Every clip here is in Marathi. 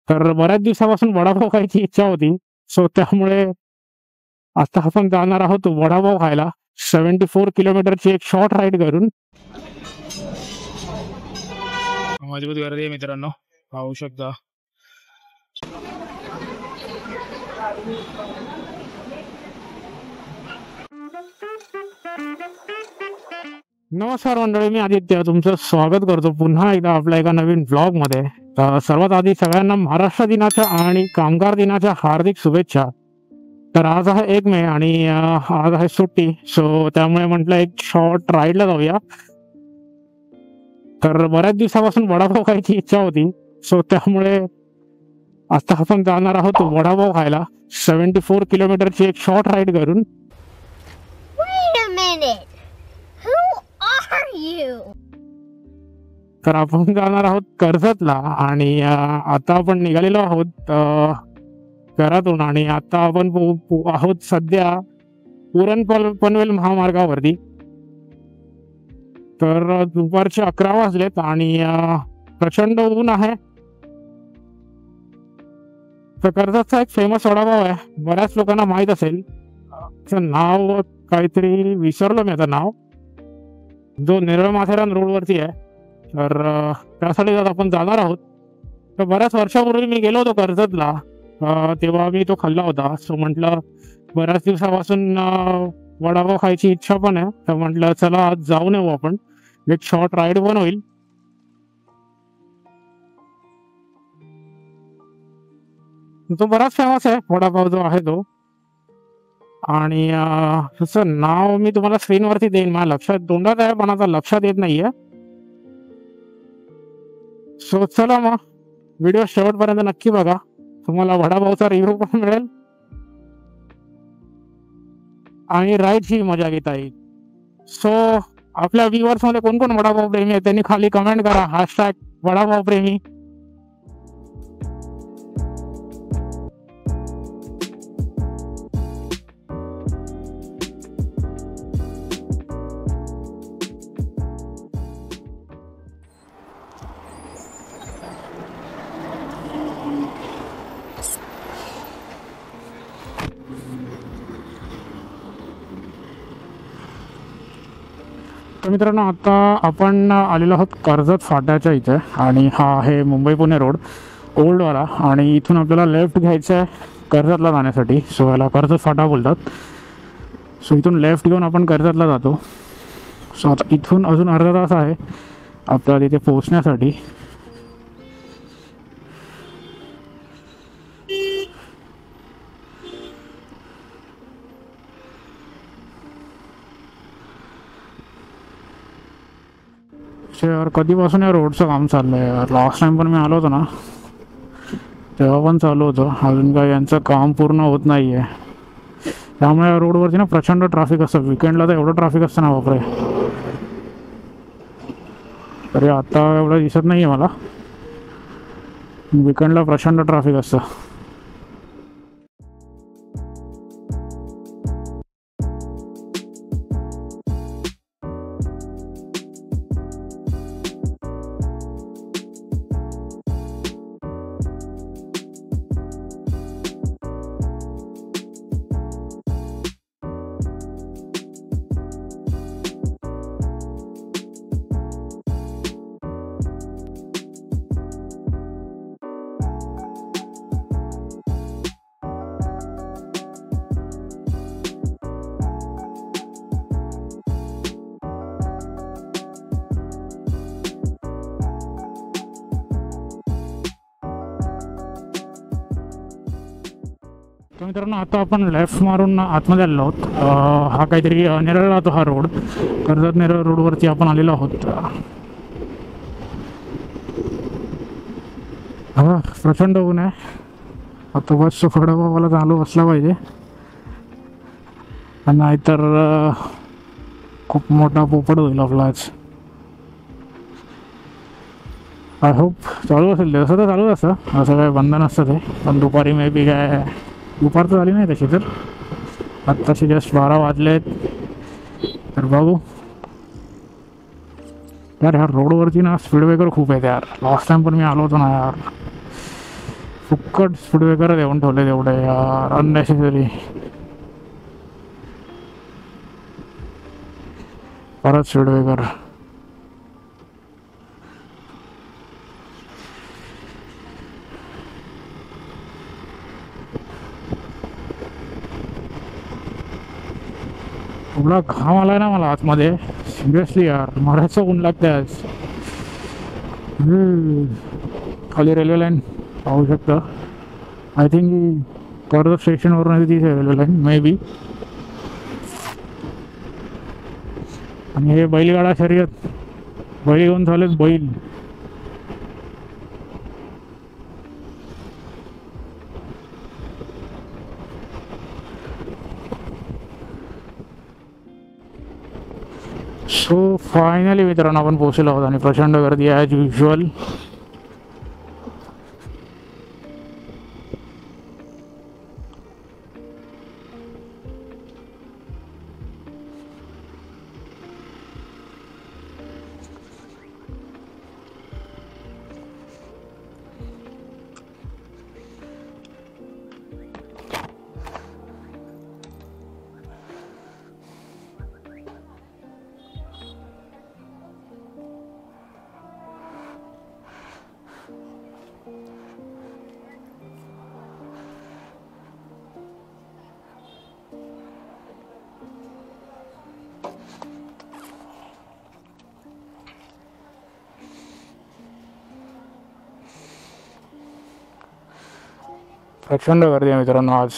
तर बऱ्याच दिवसापासून वडापाव खायची इच्छा होती. सो त्यामुळे आता आपण जाणार आहोत वडापाव खायला. 74 किलोमीटरची एक शॉर्ट राईड करून. मजबूत गर्दी आहे मित्रांनो, पाहू शकता. नमस्कार मंडळी, मी आदित्य तुमचं स्वागत करतो पुन्हा एकदा आपल्या एका नवीन ब्लॉग मध्ये. सर्वात आधी सगळ्यांना महाराष्ट्र दिनाच्या आणि कामगार दिनाच्या हार्दिक शुभेच्छा. तर आज आहे 1 मे आणि आज आहे सुट्टी. सो त्यामुळे म्हटलं एक शॉर्ट राईडला जाऊया. तर बऱ्याच दिवसापासून वडापाव खायची इच्छा होती. सो त्यामुळे आता आपण जाणार आहोत वडापाव खायला. 74 किलोमीटरची एक शॉर्ट राईड करून. तर आपण जाणार आहोत कर्जतला आणि आता आपण निघालेलो आहोत घरातून आणि आता आपण आहोत सध्या पनवेल महामार्गावरती. तर दुपारचे 11 वाजलेत आणि प्रचंड ऊन आहे. तर कर्जतचा एक फेमस वडापाव आहे, बऱ्याच लोकांना माहीत असेल. नाव काहीतरी विसरलो मी आता नाव, जो नेरळ माथेरान रोडवरती आहे. तर त्यासाठी आपण जाणार आहोत. तर बऱ्याच वर्षापूर्वी मी गेलो होतो कर्जतला, तेव्हा मी तो खाल्ला होता. सो म्हटलं बऱ्याच दिवसापासून वडापाव खायची इच्छा पण आहे. तर म्हटलं चला आज जाऊन येऊ आपण, एक शॉर्ट राईड पण होईल. तो बराच फेमस आहे वडापाव जो आहे तो. आणि त्याचं नाव मी तुम्हाला स्क्रीनवरती देईन, माझ्या लक्षात तोंडात आहे पण आता लक्षात येत नाहीये. सो चला मग व्हिडिओ शेवटपर्यंत नक्की बघा, तुम्हाला वडापावचा रिव्ह्यू पण मिळेल आणि राईडची मजा घेता येईल. सो आपल्या व्ह्युअर्स मध्ये कोण कोण वडापाव प्रेमी आहे त्यांनी खाली कमेंट करा, #वडापाव प्रेमी. तर मित्रांनो आता आपण आलेलो आहोत कर्जत फाट्याच्या इथे आणि हा आहे मुंबई पुणे रोड ओल्डवाला. आणि इथून आपल्याला लेफ्ट घ्यायचं आहे कर्जतला जाण्यासाठी. सो याला कर्जत फाटा बोलतात. सो इथून लेफ्ट घेऊन आपण कर्जतला जातो. सो आता इथून अजून अर्धा तास आहे आपल्याला तिथे पोहोचण्यासाठी. यार कधीपासून या रोडचं काम चाललं आहे यार. लास्ट टाइम पण मी आलो होतो ना तेव्हा पण चालू होतं, अजून काही यांचं काम पूर्ण होत नाही आहे. त्यामुळे या रोडवरती ना प्रचंड ट्रॅफिक असतं. विकेंडला तर एवढं ट्रॅफिक असतं ना बापरे. तरी आता एवढं दिसत नाही आहे मला, विकेंडला प्रचंड ट्रॅफिक असतं. तर मित्रांनो आता आपण लेफ्ट मारून आतमध्ये आलेलो आहोत. हा काहीतरी नेरळ राहतो हा रोड, कर्जत नेरळ रोडवरती आपण आलेलो आहोत. हा प्रचंड ऊन आहे. आता बस वडापावाला चालू असला पाहिजे, नाहीतर खूप मोठा पोपट होईल आपला आज. आय होप चालू असेल, तसं तर चालूच असतं, असं काय बंद नसतं ते. पण दुपारी मे बी काय दुपार तर झाली नाही तशी. तर आत्ताशी जस्ट 12 वाजलेत. तर बघू यार, ह्या रोडवरती ना स्पीड ब्रेकर खूप आहेत यार. लास्ट टाइम पण मी आलो होतो ना यार, फुक्कट स्पीड ब्रेकर देऊन ठेवले तेवढे यार, अननेसेसरी. परत स्पीड ब्रेकर. एवढा घाम आलाय ना मला आतमध्ये, सिरियसली यार मरायचं ऊन लागतंय आज. खाली रेल्वे लाईन पाहू शकता. आय थिंक कर्जत स्टेशनवरून ती रेल्वे लाईन मे बी. आणि हे बैलगाडा शर्यत, बैल घेऊन चालेल बैल. सो फायनली मित्रांनो आपण पोहोचलो आहोत आणि प्रचंड गर्दी आहे ॲज युजल. प्रचंड गर्दी आहे मित्रांनो आज.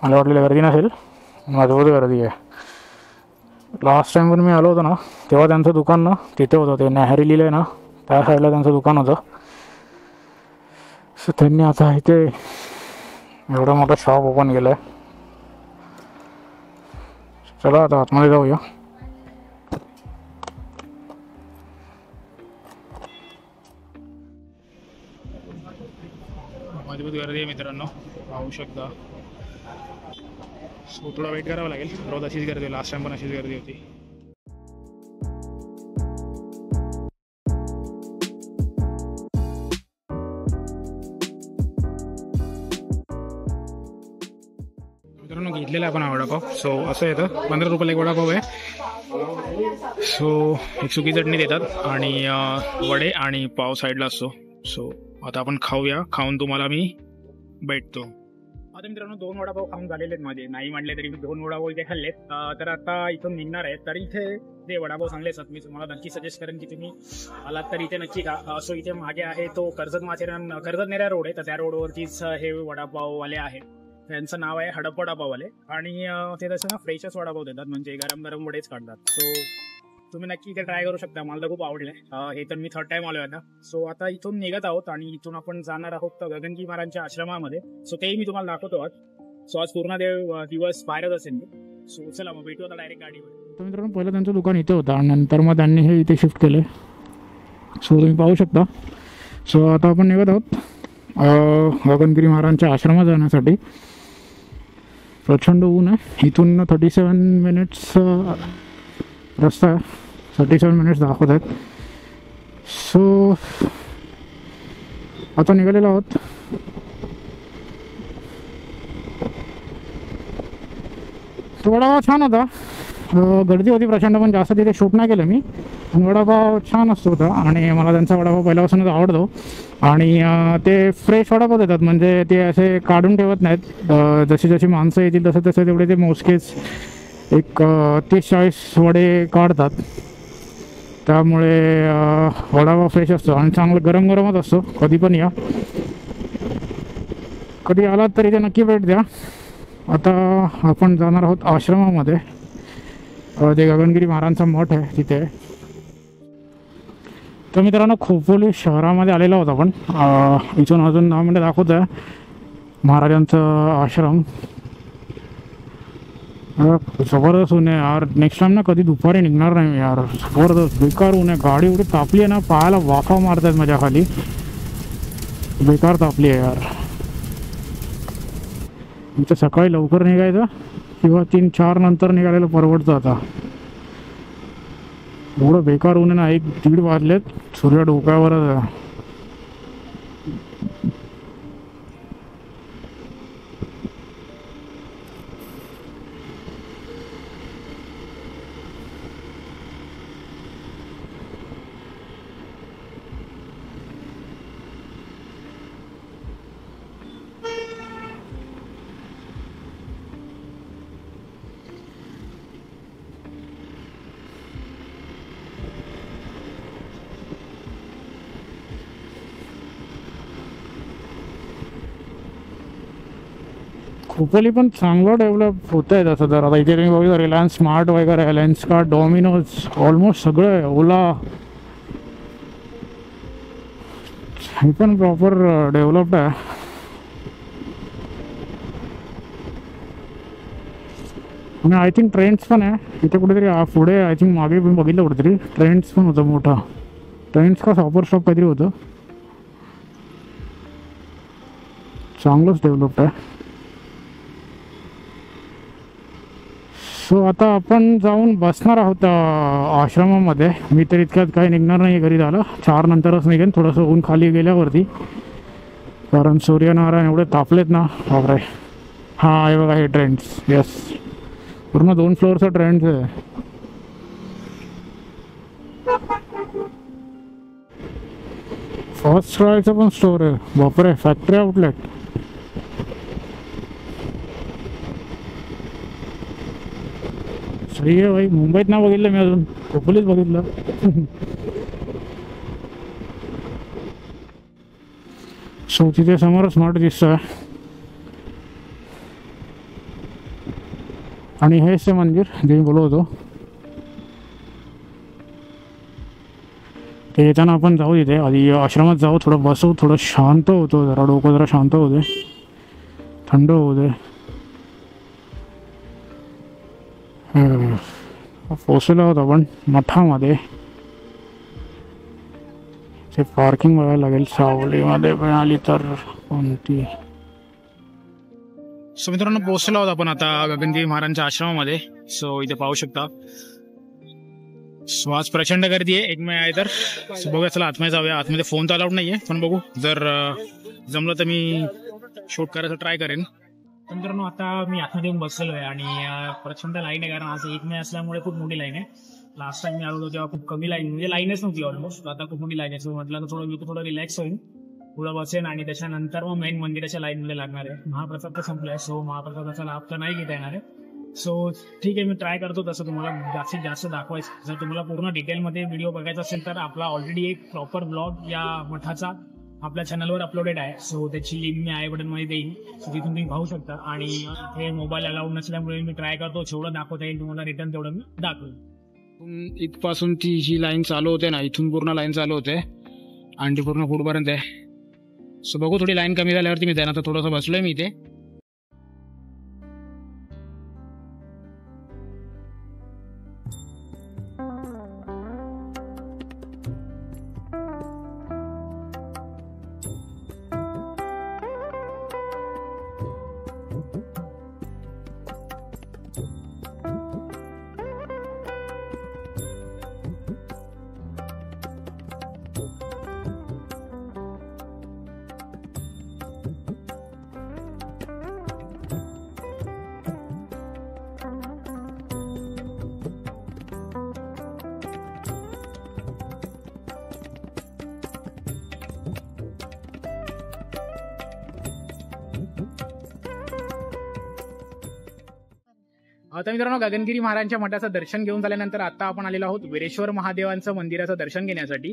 मला वाटलेली गर्दी नसेल, माझ्यावर गर्दी आहे. लास्ट टाइम पण मी आलो होतो ना तेव्हा त्यांचं दुकान ना तिथे होतं, ते नेहरी लिहिलं आहे ना त्या साईडला त्यांचं दुकान होतं. सो त्यांनी आता इथे एवढं मोठं शॉप ओपन केलं आहे. चला आता आतमध्ये जाऊया. मजबूत गर्दी आहे मित्रांनो, पाहू शकता. सो थोडा वेट करावा लागेल. रोज अशीच गर्दी होती, लास्ट टाइम पण अशीच गर्दी होती. मित्रांनो घेतलेला आपण हा वडापाव. सो असं येतं, 15 रुपयाला एक वडापाव आहे. सो एक सुकी चटणी देतात आणि वडे आणि पाव साईडला असतो. सो आता आपण खाऊया. खाऊन तुम्हाला मी भेटतो. आता मित्रांनो 2 वडापाव खाऊन झालेले आहेत माझे, नाही म्हटले तरी मी 2 वडापाव इथे खाल्लेत. तर आता इथून निघणार आहे. तर इथे जे वडापाव चांगले असतात, मी तुम्हाला नक्की सजेस्ट करेन की तुम्ही आलात तर इथे नक्की खा. सो इथे मागे आहे तो कर्जत माथेरान कर्जत नेऱ्या रोड आहे, तर त्या रोडवरतीच हे वडापाववाले आहेत. त्यांचं नाव आहे हडप वडापाववाले. आणि ते तसं ना फ्रेशच वडापाव देतात, म्हणजे गरम गरम वडेच काढतात. सो तुम्ही नक्की इथे ट्राय करू शकता. मला तर खूप आवडलं. हे तर मी 3rd टाइम आलो आता. सो आता इथून निघत आहोत आणि इथून आपण जाणार आहोत गगनगी महाराजांच्या आश्रमामध्ये. सो तेही मी तुम्हाला दाखवतो आज. सो आज पूर्ण दिवस बाहेरच असेल मी. सो चला मग भेटू आता डायरेक्ट गाडीवर. मित्रांनो पहिलं त्यांचं दुकान इथे होतं आणि नंतर मग त्यांनी हे इथे शिफ्ट केले. सो तुम्ही पाहू शकता. सो आता आपण निघत आहोत गगनगिरी महाराजांच्या आश्रमात जाण्यासाठी. प्रचंड ऊन आहे. इथून 37 मिनिट्स रस्ता आहे. 37 मिनिट्स दाखवत आहेत. सो आता निघालेलो आहोत. तो वडापाव छान होता. गर्दी होती प्रचंड, पण जास्त तिथे शूट नाही केलं मी. पण वडापाव छान असतो होता आणि मला त्यांचा वडापाव पहिल्यापासूनच आवडतो. आणि ते फ्रेश वडापाव देतात, म्हणजे ते असे काढून ठेवत नाहीत. जशी जशी माणसं येतील तसं तसं तेवढे ते मोजकेच एक 30-40 वडे काढतात. त्यामुळे वडापाव फ्रेश असतो आणि चांगलं गरम गरमच असतो. कधी पण या, कधी आलात तरी ते नक्की भेट द्या. आता आपण जाणार आहोत आश्रमामध्ये. ते गगनगिरी महाराजांचा मठ आहे तिथे. तर मित्रांनो खोपोली शहरामध्ये आलेला होता आपण. इथून अजून 10 मिनिटं दाखवत आहे महाराजांचं आश्रम. जबरदस्त ऊन आहे यार. नेक्स्ट टाइम ना कधी दुपारी निघणार नाही मी यार. जबरदस्त बेकार ऊन आहे. गाडी एवढी तापली आहे ना, पायाला वाफा मारतात माझ्या खाली. बेकार तापली आहे यार. इथं सकाळी लवकर निघायचं किंवा 3-4 नंतर निघालेलं परवडतं. आता एवढं बेकार ऊन आहे ना. 1-1:30 वाजलेत. सूर्य डोक्यावरच आहे. खोपोली पण चांगलं डेव्हलप होत आहे तसं. तर आता इथे तुम्ही बघू रिलायन्स स्मार्ट वगैरे, लेन्सकार्ट, डॉमिनोज, ऑलमोस्ट सगळं आहे. ओला हे पण प्रॉपर डेव्हलप्ड आहे. आणि आय थिंक ट्रेंड्स पण आहे इथे कुठेतरी पुढे. आय थिंक मागे पण बघितलं कुठेतरी ट्रेंड्स पण होतं मोठा. ट्रेंड्स का शॉपर शॉप काहीतरी होतं. चांगलंच डेव्हलप्ड आहे. सो आता आपण जाऊन बसणार आहोत आश्रमामध्ये. मी तर इतक्यात काही निघणार नाही घरी. झालं 4 नंतरच निघेन, थोडंसं ऊन खाली गेल्यावरती, कारण सूर्यनारायण एवढे तापलेत ना बापरे. हां हे बघा हे ट्रेंड्स. येस, पूर्ण 2 फ्लोअरचा ट्रेंड्स आहे. फर्स्ट क्रायचं पण स्टोर आहे बापरे. Factory outlet. सही आहे भाई. मुंबईत ना बघितलं मी अजून, खोपोलीच बघितलं. सो तिथे समोर स्मार्ट दिसतोय. आणि हेच ते मंदिर जे मी बोलत होतो ते. येताना आपण जाऊ तिथे आधी आश्रमात जाऊ, थोडं बसू, थोडं शांत होतो, जरा डोकं जरा शांत होते, थंड होऊ दे. पोचलो आहोत आपण मठामध्ये. ते पार्किंग बघायला लागेल सावलीमध्ये मिळाली तर कोणती. सो मित्रांनो पोचलो आहोत आपण आता गगनगिरी महाराजांच्या आश्रमामध्ये. सो इथे पाहू शकता श्वास प्रचंड गर्दी आहे. एक आहे तर बघूया, चला आतमध्ये जाऊया. आतमध्ये फोन तर अलाउड नाहीये, पण बघू जर जमलं तर मी शूट करायचं ट्राय करेन. मित्रांनो आता मी आतमध्ये येऊन बसलेलो आहे आणि प्रचंड लाईन आहे, कारण आज 1 मे असल्यामुळे खूप मोठी लाईन आहे. लास्ट टाइम मी आलो होतो तेव्हा खूप कमी लाईन, म्हणजे लाईनच नव्हती ऑलमोस्ट. आता खूप मोठी लाईन आहे. सो म्हटलं तर थोडं रिलॅक्स होईल, पुढं बसेन आणि त्याच्यानंतर मग मेन मंदिराच्या लाईनमध्ये लागणार आहे. महाप्रसाद तर संपलाय, सो महाप्रसादाचा लाभ तर नाही घेता येणार आहे. सो ठीक आहे, मी ट्राय करतो तसं तुम्हाला जास्तीत जास्त दाखवायचं. जर तुम्हाला पूर्ण डिटेलमध्ये व्हिडिओ बघायचा असेल तर आपला ऑलरेडी एक प्रॉपर ब्लॉग या मठाचा आपल्या चॅनलवर अपलोडेड आहे. सो त्याची लिंक मी आय बटनमध्ये देईन, सो तिथून तुम्ही पाहू शकता. आणि हे मोबाईल अलाउड नसल्यामुळे मी ट्राय करतो जेवढं दाखवता येईल तुम्हाला रिटर्न तेवढं मी दाखवेन. इथपासून ती जी लाईन चालू होते ना, इथून पूर्ण लाईन चालू होते आणि ती पूर्ण पुढपर्यंत आहे. सो बघू, थोडी लाईन कमी झाल्यावरती मी त्यानंतर थोडंसं बसलोय मी इथे. आता मित्रांनो गगनगिरी महाराजांच्या मठाचं दर्शन घेऊन झाल्यानंतर आता आपण आलेलो आहोत वीरेश्वर महादेवांचं मंदिराचं दर्शन घेण्यासाठी.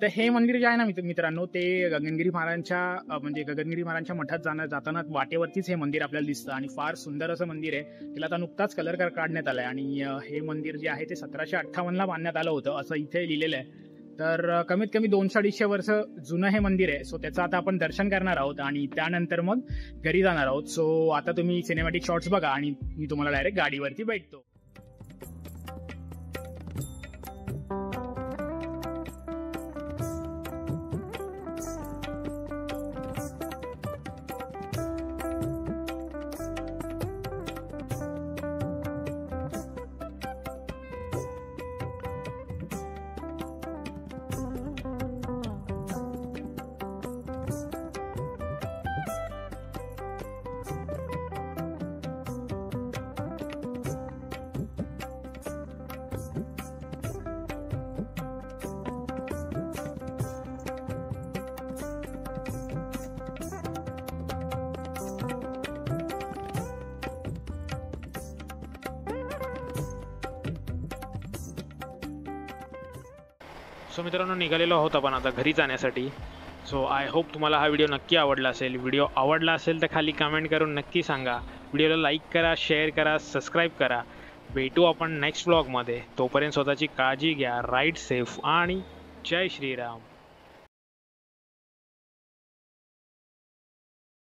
तर हे मंदिर जे आहे ना मित्रांनो, ते गगनगिरी महाराजांच्या मठात जाताना वाटेवरतीच हे मंदिर आपल्याला दिसतं आणि फार सुंदर असं मंदिर आहे. त्याला आता नुकताच कलर काढण्यात आलाय आणि हे मंदिर जे आहे ते 1758ला बांधण्यात आलं होतं असं इथे लिहिलेलं आहे. तर कमीत कमी 200-250 वर्ष जुनं हे मंदिर आहे. सो त्याचं आता आपण दर्शन करणार आहोत आणि त्यानंतर मग घरी जाणार आहोत. सो आता तुम्ही सिनेमॅटिक शॉट्स बघा आणि मी तुम्हाला डायरेक्ट गाडीवरती भेटतो. सो मित्रांनो निघालेलो आहोत आपण आता घरी जाण्यासाठी. सो आय होप तुम्हाला हा व्हिडिओ नक्की आवडला असेल. व्हिडिओ आवडला असेल तर खाली कमेंट करून नक्की सांगा. व्हिडिओला लाईक करा, शेअर करा, सबस्क्राईब करा. भेटू आपण नेक्स्ट व्लॉगमध्ये. तोपर्यंत स्वतःची काळजी घ्या. राईड सेफ आणि जय श्रीराम.